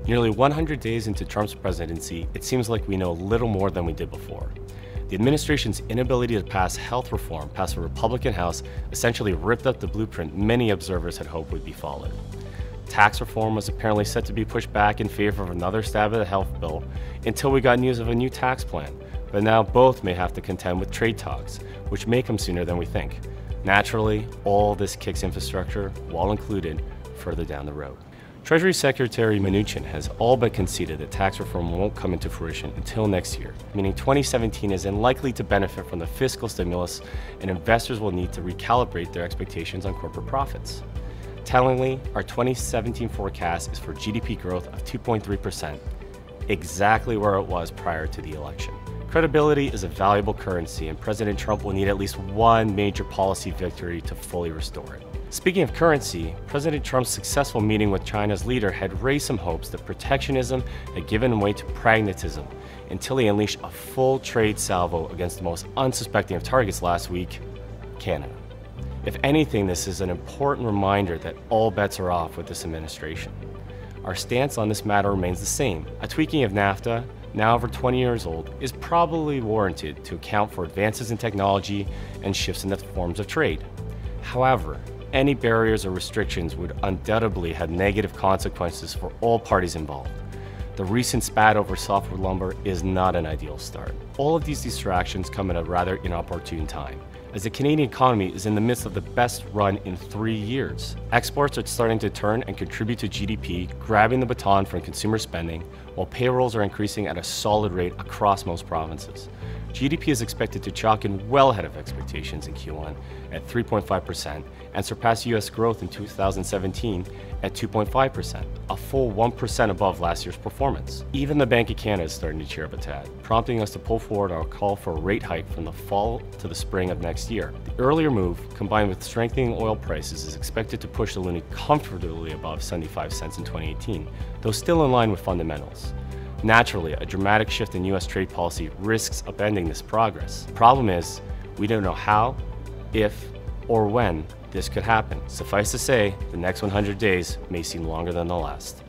Nearly 100 days into Trump's presidency, it seems like we know little more than we did before. The administration's inability to pass health reform past a Republican House essentially ripped up the blueprint many observers had hoped would be followed. Tax reform was apparently set to be pushed back in favor of another stab at the health bill until we got news of a new tax plan, but now both may have to contend with trade talks, which may come sooner than we think. Naturally, all this kicks infrastructure, while included, further down the road. Treasury Secretary Mnuchin has all but conceded that tax reform won't come into fruition until next year, meaning 2017 is unlikely to benefit from the fiscal stimulus, and investors will need to recalibrate their expectations on corporate profits. Tellingly, our 2017 forecast is for GDP growth of 2.3%, exactly where it was prior to the election. Credibility is a valuable currency, and President Trump will need at least one major policy victory to fully restore it. Speaking of currency, President Trump's successful meeting with China's leader had raised some hopes that protectionism had given way to pragmatism until he unleashed a full trade salvo against the most unsuspecting of targets last week, Canada. If anything, this is an important reminder that all bets are off with this administration. Our stance on this matter remains the same. A tweaking of NAFTA, now over 20 years old, is probably warranted to account for advances in technology and shifts in the forms of trade. However, any barriers or restrictions would undoubtedly have negative consequences for all parties involved. The recent spat over softwood lumber is not an ideal start. All of these distractions come at a rather inopportune time, as the Canadian economy is in the midst of the best run in 3 years. Exports are starting to turn and contribute to GDP, grabbing the baton from consumer spending, while payrolls are increasing at a solid rate across most provinces. GDP is expected to chalk in well ahead of expectations in Q1 at 3.5% and surpass U.S. growth in 2017 at 2.5%, a full 1% above last year's performance. Even the Bank of Canada is starting to cheer up a tad, prompting us to pull forward our call for a rate hike from the fall to the spring of next year. The earlier move, combined with strengthening oil prices, is expected to push the loonie comfortably above 75 cents in 2018, though still in line with fundamentals. Naturally, a dramatic shift in U.S. trade policy risks upending this progress. The problem is, we don't know how, if, or when this could happen. Suffice to say, the next 100 days may seem longer than the last.